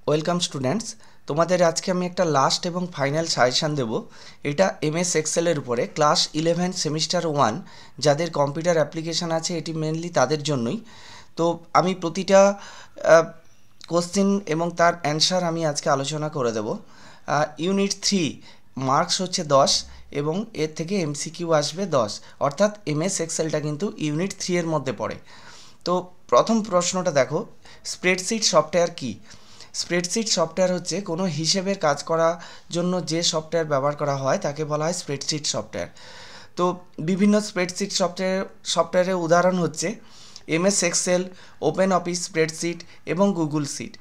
Welcome students, তোমাদের আজকে আমি একটা লাস্ট এবং ফাইনাল সাজেশান দেব। এটা এমএস এক্সেলের উপরে ক্লাস 11 সেমিস্টার 1 যাদের কম্পিউটার অ্যাপ্লিকেশান আছে, এটি মেনলি তাদের জন্যই। তো আমি প্রতিটা কোশ্চেন এবং তার অ্যান্সার আমি আজকে আলোচনা করে দেব। ইউনিট 3 মার্কস হচ্ছে 10 এবং এর থেকে এমসিকিউ আসবে 10, অর্থাৎ এমএস এক্সেলটা কিন্তু ইউনিট 3 এর মধ্যে পড়ে। তো প্রথম প্রশ্নটা দেখো, স্প্রেডশিট সফটওয়্যার কী? স্প্রেডশিট সফটওয়্যার হচ্ছে কোনো হিসেবের কাজ করার জন্য যে সফটওয়্যার ব্যবহার করা হয় তাকে বলা হয় স্প্রেডশিট সফটওয়্যার। তো বিভিন্ন স্প্রেডশিট সফটওয়্যারের উদাহরণ হচ্ছে MS Excel, Open Office spreadsheet এবং গুগল শিট।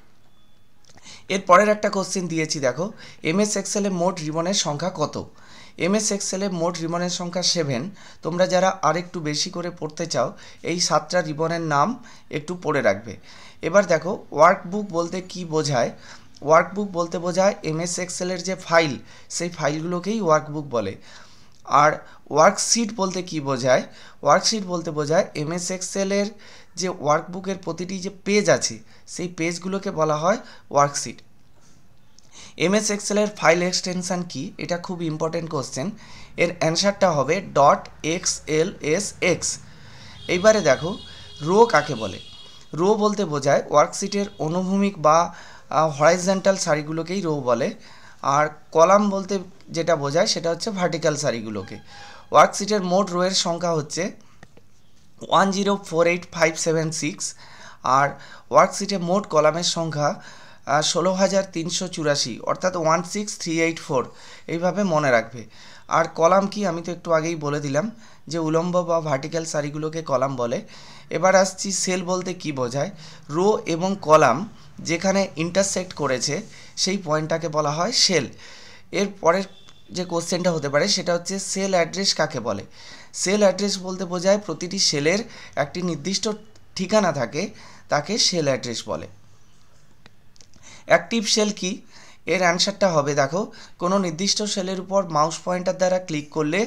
এর পরের একটা কোশ্চেন দিয়েছি, দেখো এমএস এক্সেলে মোট রিবনের সংখ্যা কত? এমএস এক্সেলে মোট রিবনের সংখ্যা 7। তোমরা যারা আরেকটু বেশি করে পড়তে চাও এই 7টা রিবনের নাম একটু পড়ে রাখবে। এবার দেখো ওয়ার্কবুক বলতে কি বোঝায়। ওয়ার্কবুক বলতে বোঝায় এমএস এক্সেলের যে ফাইল, সেই ফাইলগুলোকেই ওয়ার্কবুক বলে। আর ওয়ার্কশিট বলতে কি বোঝায়? ওয়ার্কশিট বলতে বোঝায় এমএস এক্সেলের যে ওয়ার্কবুকের প্রতিটি যে পেজ আছে সেই পেজগুলোকে বলা হয় ওয়ার্কশিট। এমএস এক্সেলের ফাইল এক্সটেনশান কি? এটা খুব ইম্পর্টেন্ট কোশ্চেন। এর অ্যান্সারটা হবে .xlsx। এইবারে দেখো রো কাকে বলে। রো বলতে বোঝায় ওয়ার্কশিটের অনুভূমিক বা হরাইজন্টাল সারিগুলোকেই রো বলে। আর কলাম বলতে যেটা বোঝায় সেটা হচ্ছে ভার্টিক্যাল সারিগুলোকে। ওয়ার্কশিটের মোট রোয়ের সংখ্যা হচ্ছে 1048,576। আর ওয়ার্কশিটে মোট কলামের সংখ্যা 16,384, অর্থাৎ 16384। এইভাবে মনে রাখবে। আর কলাম কি আমি তো একটু আগেই বলে দিলাম যে উলম্ব বা ভার্টিক্যাল সারিগুলোকে কলাম বলে। এবার আসছি সেল বলতে কি বোঝায়। রো এবং কলাম যেখানে ইন্টারসেক্ট করেছে সেই পয়েন্টটাকে বলা হয় সেল। এর পরের যে কোশ্চেনটা হতে পারে সেটা হচ্ছে সেল অ্যাড্রেস কাকে বলে। সেল অ্যাড্রেস বলতে বোঝায় প্রতিটি সেলের একটি নির্দিষ্ট ঠিকানা থাকে, তাকে সেল অ্যাড্রেস বলে। অ্যাক্টিভ সেল কি? এর অ্যান্সারটা হবে দেখো কোনো নির্দিষ্ট সেলের উপর মাউস পয়েন্টার দ্বারা ক্লিক করলে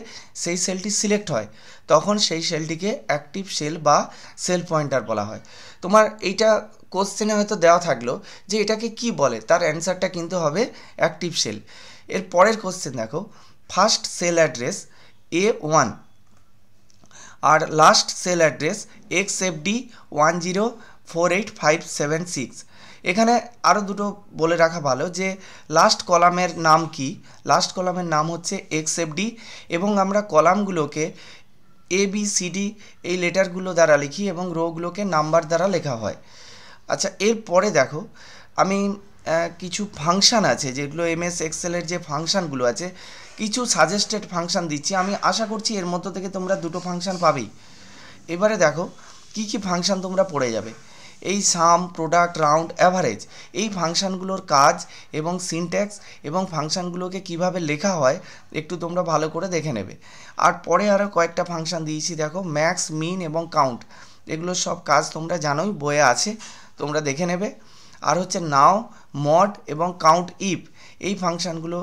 সেই সেলটি সিলেক্ট হয়, তখন সেই সেলটিকে অ্যাক্টিভ সেল বা সেল পয়েন্টার বলা হয়। তোমার এইটা কোশ্চেনে হয়তো দেওয়া থাকলো যে এটাকে কি বলে, তার অ্যান্সারটা কিন্তু হবে অ্যাক্টিভ সেল। এর পরের কোশ্চেন দেখো, ফার্স্ট সেল অ্যাড্রেস A1 আর লাস্ট সেল অ্যাড্রেস XFD 1048,576। এখানে আরও দুটো বলে রাখা ভালো যে লাস্ট কলামের নাম কি। লাস্ট কলামের নাম হচ্ছে XFD এবং আমরা কলামগুলোকে ABCD এই লেটারগুলো দ্বারা লিখি এবং রোগুলোকে নাম্বার দ্বারা লেখা হয়। আচ্ছা, এরপরে দেখো আমি কিছু ফাংশান আছে যেগুলো এমএস এক্সেলের যে ফাংশানগুলো আছে, কিছু সাজেস্টেড ফাংশান দিচ্ছি। আমি আশা করছি এর মধ্য থেকে তোমরা দুটো ফাংশান পাবেই। এবারে দেখো কি কি ফাংশান তোমরা পড়ে যাবে। এই সাম, প্রোডাক্ট, রাউন্ড, অ্যাভারেজ এই ফাংশানগুলোর কাজ এবং সিনট্যাক্স এবং ফাংশানগুলোকে কিভাবে লেখা হয় একটু তোমরা ভালো করে দেখে নেবে। আর পরে আরও কয়েকটা ফাংশান দিয়েছি, দেখো ম্যাক্স, মিন এবং কাউন্ট, এগুলো সব কাজ তোমরা জানোই, বইয়ে আছে, তোমরা দেখে নেবে। আর হচ্ছে নাও, মড এবং কাউন্ট ইফ এই ফাংশানগুলো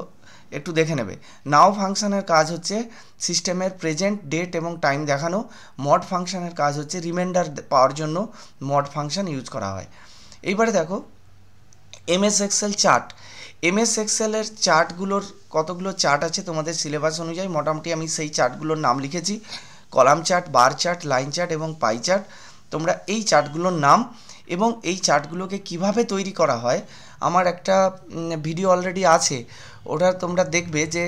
একটু দেখে নেবে। নাও ফাংশানের কাজ হচ্ছে সিস্টেমের প্রেজেন্ট, ডেট এবং টাইম দেখানো। মড ফাংশানের কাজ হচ্ছে রিমাইন্ডার পাওয়ার জন্য মড ফাংশান ইউজ করা হয়। এইবারে দেখো এমএস এক্সেল চার্ট। এমএস এক্সেলের চার্টগুলোর কতগুলো চার্ট আছে তোমাদের সিলেবাস অনুযায়ী, মোটামুটি আমি সেই চার্টগুলোর নাম লিখেছি। Column chart, bar chart, line chart এবং পাই চার্ট। তোমরা এই চার্টগুলোর নাম এবং এই চার্টগুলোকে কিভাবে তৈরি করা হয় আমার একটা ভিডিও অলরেডি আছে, ওটা তোমরা দেখবে যে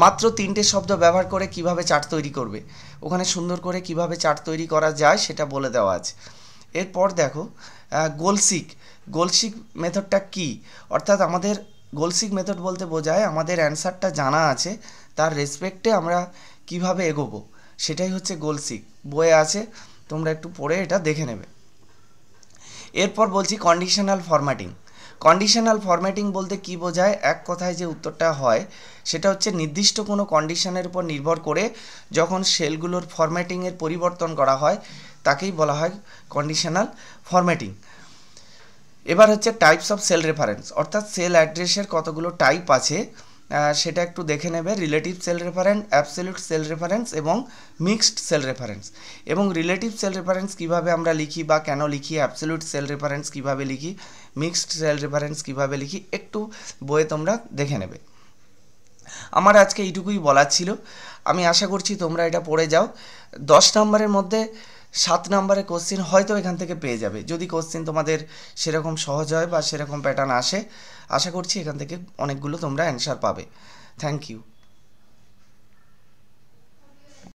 মাত্র 3টে শব্দ ব্যবহার করে কিভাবে চার্ট তৈরি করবে, ওখানে সুন্দর করে কিভাবে চার্ট তৈরি করা যায় সেটা বলে দেওয়া আছে। এরপর দেখো গোলসিক। গোলসিক মেথডটা কি? অর্থাৎ আমাদের গোলসিক মেথড বলতে বোঝায় আমাদের অ্যান্সারটা জানা আছে, তার রেসপেক্টে আমরা কিভাবে এগোবো সেটাই হচ্ছে গোলসিক। বইয়ে আছে, তোমরা একটু পড়ে এটা দেখে নেবে। এরপর বলছি কন্ডিশনাল ফরম্যাটিং। কন্ডিশনাল ফরম্যাটিং বলতে কি বোঝায়? এক কথায় যে উত্তরটা হয় সেটা হচ্ছে নির্দিষ্ট কোনো কন্ডিশনের উপর নির্ভর করে যখন সেলগুলোর ফরম্যাটিংয়ের পরিবর্তন করা হয় তাকেই বলা হয় কন্ডিশনাল ফরম্যাটিং। এবার হচ্ছে টাইপস অফ সেল রেফারেন্স, অর্থাৎ সেল অ্যাড্রেসের কতগুলো টাইপ আছে সেটা একটু দেখে নেবে। Relative cell reference, absolute cell reference এবং মিক্সড সেল রেফারেন্স। এবং রিলেটিভ সেল রেফারেন্স কীভাবে আমরা লিখি বা কেন লিখি, অ্যাবসলিউট সেল রেফারেন্স কীভাবে লিখি, মিক্সড সেল রেফারেন্স কীভাবে লিখি, একটু বইয়ে তোমরা দেখে নেবে। আমার আজকে এইটুকুই বলার ছিল। আমি আশা করছি তোমরা এটা পড়ে যাও। 10 নম্বরের মধ্যে 7 নম্বরের কোশ্চেন হয়তো এখান থেকে পেয়ে যাবে, যদি কোশ্চেন তোমাদের সেরকম সহজ হয় বা সেরকম প্যাটার্ন আসে। আশা করছি এখান থেকে অনেকগুলো তোমরা অ্যান্সার পাবে। Thank you.